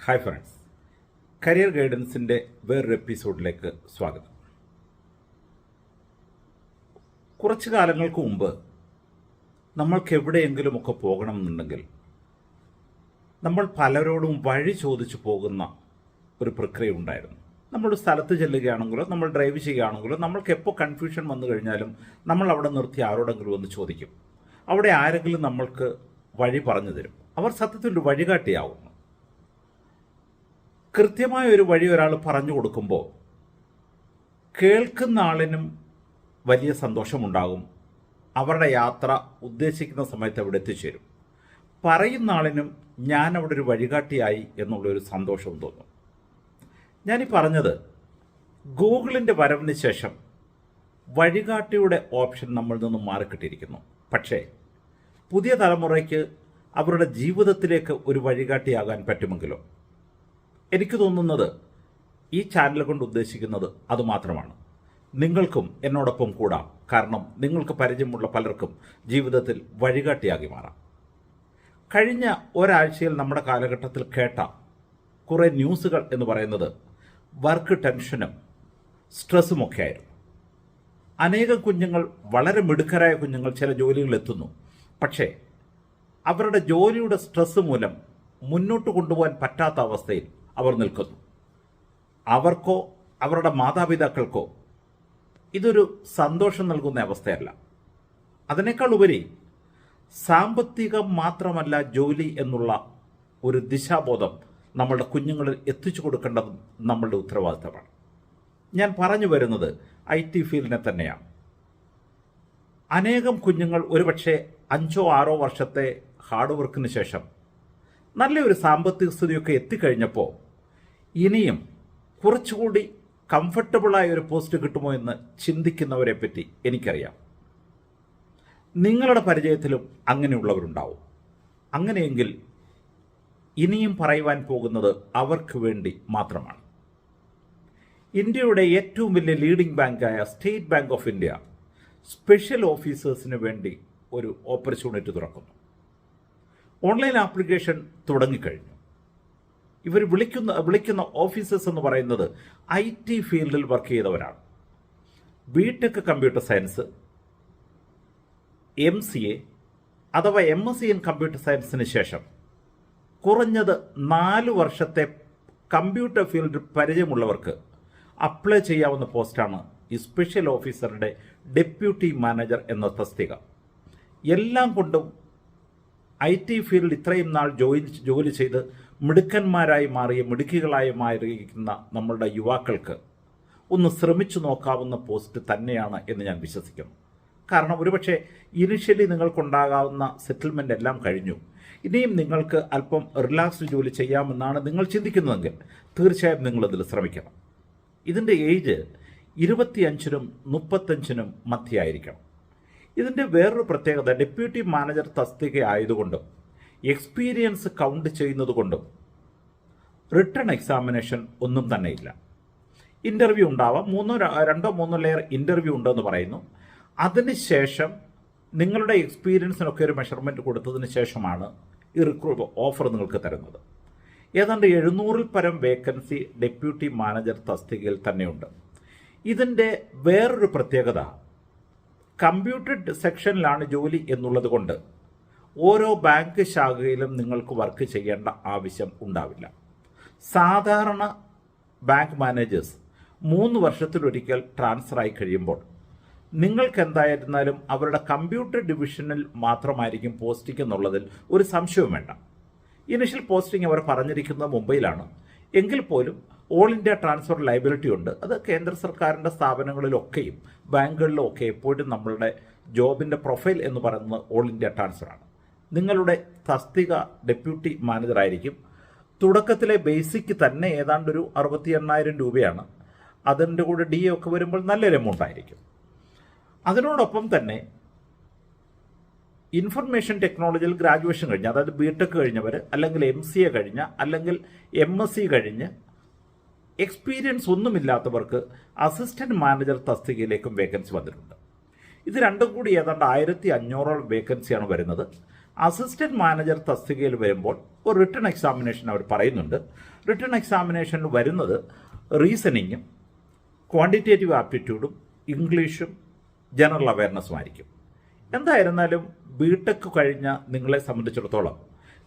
Hi friends, career ഗൈഡൻസിൻ്റെ വേറൊരു എപ്പിസോഡിലേക്ക് സ്വാഗതം. കുറച്ച് കാലങ്ങൾക്ക് മുമ്പ് നമ്മൾക്ക് എവിടെയെങ്കിലുമൊക്കെ പോകണമെന്നുണ്ടെങ്കിൽ നമ്മൾ പലരോടും വഴി ചോദിച്ചു പോകുന്ന ഒരു പ്രക്രിയ ഉണ്ടായിരുന്നു. നമ്മൾ സ്ഥലത്ത് ചെല്ലുകയാണെങ്കിലോ നമ്മൾ ഡ്രൈവ് ചെയ്യുകയാണെങ്കിലോ നമ്മൾക്ക് എപ്പോൾ കൺഫ്യൂഷൻ വന്നു കഴിഞ്ഞാലും നമ്മൾ അവിടെ നിർത്തി ആരോടെങ്കിലും ഒന്ന് ചോദിക്കും. അവിടെ ആരെങ്കിലും നമ്മൾക്ക് വഴി പറഞ്ഞു തരും. അവർ സത്യത്തിൽ ഒരു വഴികാട്ടിയാവുന്നു. കൃത്യമായ ഒരു വഴി ഒരാൾ പറഞ്ഞു കൊടുക്കുമ്പോൾ കേൾക്കുന്ന ആളിനും വലിയ സന്തോഷമുണ്ടാകും. അവരുടെ യാത്ര ഉദ്ദേശിക്കുന്ന സമയത്ത് അവിടെ എത്തിച്ചേരും. പറയുന്ന ആളിനും ഞാൻ അവിടെ ഒരു വഴികാട്ടിയായി എന്നുള്ളൊരു സന്തോഷവും തോന്നും. ഞാനീ പറഞ്ഞത് ഗൂഗിളിൻ്റെ വരവിന് ശേഷം വഴികാട്ടിയുടെ ഓപ്ഷൻ നമ്മളിൽ നിന്നും മാറിക്കിട്ടിയിരിക്കുന്നു. പക്ഷേ പുതിയ തലമുറയ്ക്ക് അവരുടെ ജീവിതത്തിലേക്ക് ഒരു വഴികാട്ടിയാകാൻ പറ്റുമെങ്കിലോ? എനിക്ക് തോന്നുന്നത് ഈ ചാനൽ കൊണ്ട് ഉദ്ദേശിക്കുന്നത് അതുമാത്രമാണ്. നിങ്ങൾക്കും എന്നോടൊപ്പം കൂടാം. കാരണം നിങ്ങൾക്ക് പരിചയമുള്ള പലർക്കും ജീവിതത്തിൽ വഴികാട്ടിയാകി മാറാം. കഴിഞ്ഞ ഒരാഴ്ചയിൽ നമ്മുടെ കാലഘട്ടത്തിൽ കേട്ട കുറേ ന്യൂസുകൾ എന്ന് പറയുന്നത് വർക്ക് ടെൻഷനും സ്ട്രെസ്സുമൊക്കെ ആയിരുന്നു. അനേകം കുഞ്ഞുങ്ങൾ, വളരെ മിടുക്കരായ കുഞ്ഞുങ്ങൾ ചില ജോലികളിൽ എത്തുന്നു. പക്ഷേ അവരുടെ ജോലിയുടെ സ്ട്രെസ് മൂലം മുന്നോട്ട് കൊണ്ടുപോകാൻ പറ്റാത്ത അവസ്ഥയിൽ അവർ നിൽക്കുന്നു. അവർക്കോ അവരുടെ മാതാപിതാക്കൾക്കോ ഇതൊരു സന്തോഷം നൽകുന്ന അവസ്ഥയല്ല. അതിനേക്കാൾ ഉപരി സാമ്പത്തികം മാത്രമല്ല ജോലി എന്നുള്ള ഒരു ദിശാബോധം നമ്മളുടെ കുഞ്ഞുങ്ങളിൽ എത്തിച്ചു കൊടുക്കേണ്ടതും നമ്മളുടെ ഉത്തരവാദിത്തമാണ്. ഞാൻ പറഞ്ഞു വരുന്നത് IT ഫീൽഡിനെ തന്നെയാണ്. അനേകം കുഞ്ഞുങ്ങൾ ഒരുപക്ഷെ 5-6 വർഷത്തെ ഹാർഡ് വർക്കിന് ശേഷം നല്ലൊരു സാമ്പത്തിക സ്ഥിതിയൊക്കെ എത്തിക്കഴിഞ്ഞപ്പോൾ ഇനിയും കുറച്ചുകൂടി കംഫർട്ടബിളായ ഒരു പോസ്റ്റ് കിട്ടുമോ എന്ന് ചിന്തിക്കുന്നവരെ പറ്റി എനിക്കറിയാം. നിങ്ങളുടെ പരിചയത്തിലും അങ്ങനെയുള്ളവരുണ്ടാവും. അങ്ങനെയെങ്കിൽ ഇനിയും പറയുവാൻ പോകുന്നത് അവർക്ക് വേണ്ടി മാത്രമാണ്. ഇന്ത്യയുടെ ഏറ്റവും വലിയ ലീഡിംഗ് ബാങ്കായ state bank of India special ഓഫീസേഴ്സിന് വേണ്ടി ഒരു ഓപ്പർച്യൂണിറ്റി തുറക്കുന്നു. ഓൺലൈൻ ആപ്ലിക്കേഷൻ തുടങ്ങിക്കഴിഞ്ഞു. ഇവർ വിളിക്കുന്ന ഓഫീസേഴ്സ് എന്ന് പറയുന്നത് IT ഫീൽഡിൽ വർക്ക് ചെയ്തവരാണ്. BTech കമ്പ്യൂട്ടർ സയൻസ്, MCA അഥവാ MSc ഇൻ കമ്പ്യൂട്ടർ സയൻസിന് ശേഷം കുറഞ്ഞത് 4 വർഷത്തെ കമ്പ്യൂട്ടർ ഫീൽഡിൽ പരിചയമുള്ളവർക്ക് അപ്ലൈ ചെയ്യാവുന്ന പോസ്റ്റാണ് ഈ സ്പെഷ്യൽ ഓഫീസറുടെ ഡെപ്യൂട്ടി മാനേജർ എന്ന തസ്തിക. എല്ലാം കൊണ്ടും IT ഫീൽഡിൽ ഇത്രയും നാൾ ജോലി ചെയ്ത് മിടുക്കന്മാരായി മാറിയ, മിടുക്കികളായി മാറിയിരിക്കുന്ന നമ്മളുടെ യുവാക്കൾക്ക് ഒന്ന് ശ്രമിച്ചു നോക്കാവുന്ന പോസ്റ്റ് തന്നെയാണ് എന്ന് ഞാൻ വിശ്വസിക്കുന്നു. കാരണം ഒരുപക്ഷെ ഇനിഷ്യലി നിങ്ങൾക്കുണ്ടാകാവുന്ന സെറ്റിൽമെൻ്റ് എല്ലാം കഴിഞ്ഞു. ഇനിയും നിങ്ങൾക്ക് അല്പം റിലാക്സ്ഡ് ജോലി ചെയ്യാമെന്നാണ് നിങ്ങൾ ചിന്തിക്കുന്നതെങ്കിൽ തീർച്ചയായും നിങ്ങളിതിൽ ശ്രമിക്കണം. ഇതിൻ്റെ ഏജ് 25-നും 35-നും മധ്യയായിരിക്കണം. ഇതിൻ്റെ വേറൊരു പ്രത്യേകത, ഡെപ്യൂട്ടി മാനേജർ തസ്തിക ആയതുകൊണ്ടും എക്സ്പീരിയൻസ് കൗണ്ട് ചെയ്യുന്നത് കൊണ്ടും റിട്ടേൺ എക്സാമിനേഷൻ ഒന്നും തന്നെയില്ല. ഇൻ്റർവ്യൂ ഉണ്ടാവാം. 2-3 ലെയർ ഇൻ്റർവ്യൂ ഉണ്ടെന്ന് പറയുന്നു. അതിനുശേഷം നിങ്ങളുടെ എക്സ്പീരിയൻസിനൊക്കെ ഒരു മെഷർമെൻറ്റ് കൊടുത്തതിന് ശേഷമാണ് ഈ ഓഫർ നിങ്ങൾക്ക് തരുന്നത്. ഏതാണ്ട് 700-ൽ പരം വേക്കൻസി ഡെപ്യൂട്ടി മാനേജർ തസ്തികയിൽ തന്നെയുണ്ട്. ഇതിൻ്റെ വേറൊരു പ്രത്യേകത, കമ്പ്യൂട്ടർ സെക്ഷനിലാണ് ജോലി എന്നുള്ളത് കൊണ്ട് ഓരോ ബാങ്ക് ശാഖയിലും നിങ്ങൾക്ക് വർക്ക് ചെയ്യേണ്ട ആവശ്യം ഉണ്ടാവില്ല. സാധാരണ ബാങ്ക് മാനേജേഴ്സ് 3 വർഷത്തിലൊരിക്കൽ ട്രാൻസ്ഫർ ആയി കഴിയുമ്പോൾ നിങ്ങൾക്ക് എന്തായിരുന്നാലും അവരുടെ കമ്പ്യൂട്ടർ ഡിവിഷനിൽ മാത്രമായിരിക്കും പോസ്റ്റിംഗ് എന്നുള്ളതിൽ ഒരു സംശയവും വേണ്ട. ഇനിഷ്യൽ പോസ്റ്റിംഗ് അവർ പറഞ്ഞിരിക്കുന്നത് മുംബൈയിലാണ്. എങ്കിൽ പോലും ഓൾ ഇന്ത്യ ട്രാൻസ്ഫർ ലയബിലിറ്റി ഉണ്ട്. അത് കേന്ദ്ര സർക്കാരിൻ്റെ സ്ഥാപനങ്ങളിലൊക്കെയും ബാങ്കുകളിലും ഒക്കെ എപ്പോഴും നമ്മളുടെ ജോബിൻ്റെ പ്രൊഫൈൽ എന്ന് പറയുന്നത് ഓൾ ഇന്ത്യ ട്രാൻസ്ഫറാണ്. നിങ്ങളുടെ തസ്തിക ഡെപ്യൂട്ടി മാനേജർ ആയിരിക്കും. തുടക്കത്തിലെ ബേസിക് തന്നെ ഏതാണ്ടൊരു 68,000 രൂപയാണ്. അതിൻ്റെ കൂടെ DA ഒക്കെ വരുമ്പോൾ നല്ലൊരു എമൗണ്ട് ആയിരിക്കും. അതിനോടൊപ്പം തന്നെ ഇൻഫർമേഷൻ ടെക്നോളജിയിൽ ഗ്രാജുവേഷൻ കഴിഞ്ഞ്, അതായത് BTech കഴിഞ്ഞവർ, അല്ലെങ്കിൽ MCA കഴിഞ്ഞ, അല്ലെങ്കിൽ MSc കഴിഞ്ഞ് എക്സ്പീരിയൻസ് ഒന്നുമില്ലാത്തവർക്ക് അസിസ്റ്റന്റ് മാനേജർ തസ്തികയിലേക്കും വേക്കൻസി വന്നിട്ടുണ്ട്. ഇത് രണ്ടും കൂടി ഏതാണ്ട് 1,500 വേക്കൻസിയാണ് വരുന്നത്. അസിസ്റ്റന്റ് മാനേജർ തസ്തികയിൽ വരുമ്പോൾ ഒരു റിട്ടൺ എക്സാമിനേഷൻ അവർ പറയുന്നുണ്ട്. റിട്ടൺ എക്സാമിനേഷനിൽ വരുന്നത് റീസണിങ്ങും ക്വാണ്ടിറ്റേറ്റീവ് ആപ്റ്റിറ്റ്യൂഡും ഇംഗ്ലീഷും ജനറൽ അവയർനെസ്സും ആയിരിക്കും. എന്തായിരുന്നാലും ബിടെക് കഴിഞ്ഞ നിങ്ങളെ സംബന്ധിച്ചിടത്തോളം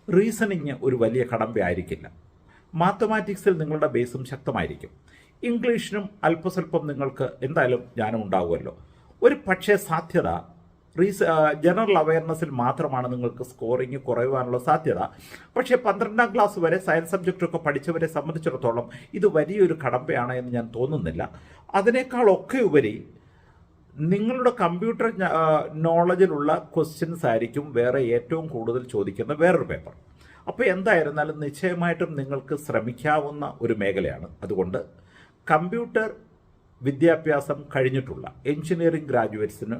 റീസണിങ് ഒരു വലിയ കടമ്പയായിരിക്കില്ല. മാത്തമാറ്റിക്സിൽ നിങ്ങളുടെ ബേസും ശക്തമായിരിക്കും. ഇംഗ്ലീഷിനും അല്പസ്വല്പം നിങ്ങൾക്ക് എന്തായാലും ജ്ഞാനം ഉണ്ടാകുമല്ലോ. ഒരു പക്ഷേ സാധ്യത ജനറൽ അവയർനെസ്സിൽ മാത്രമാണ് നിങ്ങൾക്ക് സ്കോറിങ് കുറയുവാനുള്ള സാധ്യത. പക്ഷേ 12ാം ക്ലാസ് വരെ സയൻസ് സബ്ജക്റ്റൊക്കെ പഠിച്ചവരെ സംബന്ധിച്ചിടത്തോളം ഇത് വലിയൊരു കടമ്പയാണ് എന്ന് ഞാൻ തോന്നുന്നില്ല. അതിനേക്കാളൊക്കെ ഉപരി നിങ്ങളുടെ കമ്പ്യൂട്ടർ നോളജിലുള്ള ക്വസ്റ്റ്യൻസ് ആയിരിക്കും വേറെ ഏറ്റവും കൂടുതൽ ചോദിക്കുന്ന വേറൊരു പേപ്പർ. അപ്പോൾ എന്തായിരുന്നാലും നിശ്ചയമായിട്ടും നിങ്ങൾക്ക് ശ്രമിക്കാവുന്ന ഒരു മേഖലയാണ്. അതുകൊണ്ട് കമ്പ്യൂട്ടർ വിദ്യാഭ്യാസം കഴിഞ്ഞിട്ടുള്ള എഞ്ചിനീയറിംഗ് ഗ്രാജുവേറ്റ്സിന്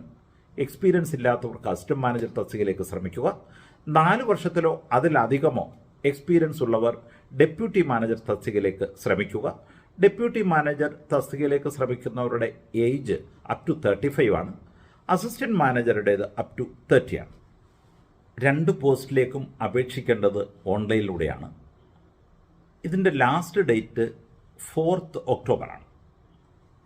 എക്സ്പീരിയൻസ് ഇല്ലാത്തവർക്ക് അസിസ്റ്റന്റ് മാനേജർ തസ്തികയിലേക്ക് ശ്രമിക്കുക. 4 വർഷത്തിലോ അതിലധികമോ എക്സ്പീരിയൻസ് ഉള്ളവർ ഡെപ്യൂട്ടി മാനേജർ തസ്തികയിലേക്ക് ശ്രമിക്കുക. ഡെപ്യൂട്ടി മാനേജർ തസ്തികയിലേക്ക് ശ്രമിക്കുന്നവരുടെ ഏജ് അപ് ടു 35 ആണ്. അസിസ്റ്റന്റ് മാനേജറുടേത് അപ് ടു 30 ആണ്. 2 പോസ്റ്റിലേക്കും അപേക്ഷിക്കേണ്ടത് ഓൺലൈനിലൂടെയാണ്. ഇതിൻ്റെ ലാസ്റ്റ് ഡേറ്റ് 4th ഒക്ടോബറാണ്.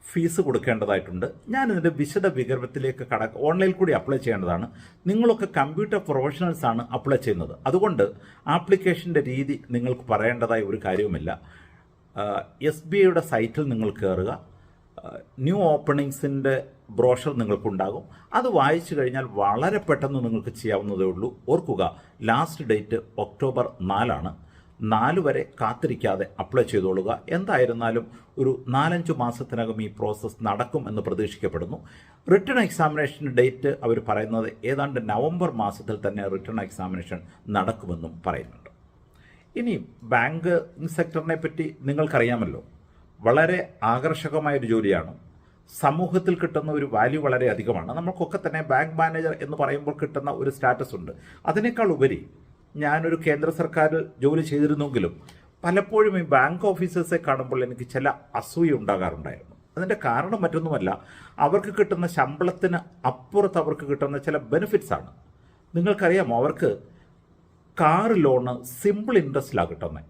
ഫീസ് കൊടുക്കേണ്ടതായിട്ടുണ്ട്. ഞാനിതിൻ്റെ വിശദ വിവരത്തിലേക്ക് ഓൺലൈനിൽ കൂടി അപ്ലൈ ചെയ്യേണ്ടതാണ്. നിങ്ങളൊക്കെ കമ്പ്യൂട്ടർ പ്രൊഫഷണൽസാണ് അപ്ലൈ ചെയ്യുന്നത്. അതുകൊണ്ട് ആപ്ലിക്കേഷൻ്റെ രീതി നിങ്ങൾക്ക് പറയേണ്ടതായ ഒരു കാര്യവുമില്ല. SBIയുടെ സൈറ്റിൽ നിങ്ങൾ കയറുക. ന്യൂ ഓപ്പണിങ്സിൻ്റെ ബ്രോഷർ നിങ്ങൾക്കുണ്ടാകും. അത് വായിച്ചു കഴിഞ്ഞാൽ വളരെ പെട്ടെന്ന് നിങ്ങൾക്ക് ചെയ്യാവുന്നതേ ഉള്ളൂ. ഓർക്കുക, ലാസ്റ്റ് ഡേറ്റ് ഒക്ടോബർ 4 ആണ്. 4 വരെ കാത്തിരിക്കാതെ അപ്ലൈ ചെയ്തോളുക. എന്തായിരുന്നാലും ഒരു 4-5 മാസത്തിനകം ഈ പ്രോസസ്സ് നടക്കും എന്ന് പ്രതീക്ഷിക്കപ്പെടുന്നു. റിട്ടൺ എക്സാമിനേഷൻ ഡേറ്റ് അവർ പറയുന്നത് ഏതാണ്ട് നവംബർ മാസത്തിൽ തന്നെ റിട്ടൺ എക്സാമിനേഷൻ നടക്കുമെന്നും പറയുന്നുണ്ട്. ഇനി ബാങ്കിങ് സെക്ടറിനെ പറ്റി നിങ്ങൾക്കറിയാമല്ലോ. വളരെ ആകർഷകമായൊരു ജോലിയാണ്. സമൂഹത്തിൽ കിട്ടുന്ന ഒരു വാല്യൂ വളരെ അധികമാണ്. നമുക്കൊക്കെ തന്നെ ബാങ്ക് മാനേജർ എന്ന് പറയുമ്പോൾ കിട്ടുന്ന ഒരു സ്റ്റാറ്റസ് ഉണ്ട്. അതിനേക്കാൾ ഉപരി ഞാനൊരു കേന്ദ്ര സർക്കാരിൽ ജോലി ചെയ്തിരുന്നെങ്കിലും പലപ്പോഴും ഈ ബാങ്ക് ഓഫീസേഴ്സെ കാണുമ്പോൾ എനിക്ക് ചില അസൂയ ഉണ്ടാകാറുണ്ടായിരുന്നു. അതിൻ്റെ കാരണം മറ്റൊന്നുമല്ല, അവർക്ക് കിട്ടുന്ന ശമ്പളത്തിന് അപ്പുറത്ത് അവർക്ക് കിട്ടുന്ന ചില ബെനിഫിറ്റ്സ് ആണ്. നിങ്ങൾക്കറിയാമോ, അവർക്ക് കാർ ലോണ് സിമ്പിൾ ഇൻട്രസ്റ്റിലാണ് കിട്ടുന്നത്.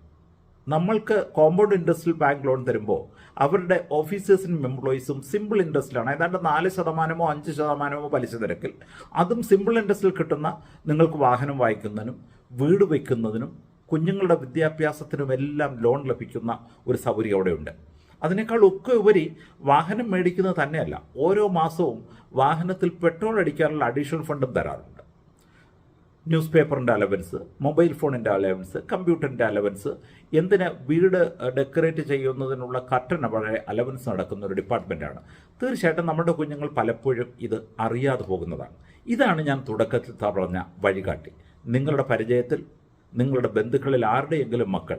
നമ്മൾക്ക് കോമ്പൗണ്ട് ഇൻട്രസ്റ്റിൽ ബാങ്ക് ലോൺ തരുമ്പോൾ അവരുടെ ഓഫീസേഴ്സിനും എംപ്ലോയീസും സിമ്പിൾ ഇൻട്രസ്റ്റിലാണ്. ഏതാണ്ട് 4% 5% പലിശ നിരക്കിൽ. അതും സിമ്പിൾ ഇൻട്രസ്റ്റിൽ കിട്ടുന്ന നിങ്ങൾക്ക് വാഹനം വാങ്ങിക്കുന്നതിനും വീട് വയ്ക്കുന്നതിനും കുഞ്ഞുങ്ങളുടെ വിദ്യാഭ്യാസത്തിനുമെല്ലാം ലോൺ ലഭിക്കുന്ന ഒരു സൗകര്യം അവിടെയുണ്ട്. അതിനേക്കാൾ ഒക്കെ ഉപരി വാഹനം മേടിക്കുന്നത് തന്നെയല്ല, ഓരോ മാസവും വാഹനത്തിൽ പെട്രോൾ അടിക്കാനുള്ള അഡീഷണൽ ഫണ്ടും തരാറുണ്ട്. ന്യൂസ് പേപ്പറിൻ്റെ അലവൻസ്, മൊബൈൽ ഫോണിൻ്റെ അലവൻസ്, കമ്പ്യൂട്ടറിൻ്റെ അലവൻസ്, എന്തിന് വീട് ഡെക്കറേറ്റ് ചെയ്യുന്നതിനുള്ള കർട്ടൻ വളരെ അലവൻസ് നടക്കുന്ന ഒരു ഡിപ്പാർട്ട്മെൻറ്റാണ്. തീർച്ചയായിട്ടും നമ്മുടെ കുഞ്ഞുങ്ങൾ പലപ്പോഴും ഇത് അറിയാതെ പോകുന്നതാണ്. ഇതാണ് ഞാൻ തുടക്കത്തിൽ പറഞ്ഞ വഴികാട്ടി. നിങ്ങളുടെ പരിചയത്തിൽ നിങ്ങളുടെ ബന്ധുക്കളിൽ ആരുടെയെങ്കിലും മക്കൾ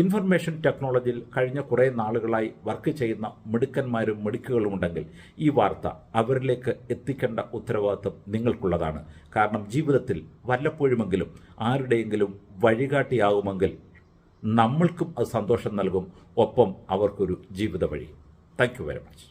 ഇൻഫർമേഷൻ ടെക്നോളജിയിൽ കഴിഞ്ഞ കുറേ നാളുകളായി വർക്ക് ചെയ്യുന്ന മിടുക്കന്മാരും മിടുക്കുകളും ഉണ്ടെങ്കിൽ ഈ വാർത്ത അവരിലേക്ക് എത്തിക്കേണ്ട ഉത്തരവാദിത്വം നിങ്ങൾക്കുള്ളതാണ്. കാരണം ജീവിതത്തിൽ വല്ലപ്പോഴുമെങ്കിലും ആരുടെയെങ്കിലും വഴികാട്ടിയാകുമെങ്കിൽ നമ്മൾക്കും അത് സന്തോഷം നൽകും, ഒപ്പം അവർക്കൊരു ജീവിത വഴി. Thank you very much.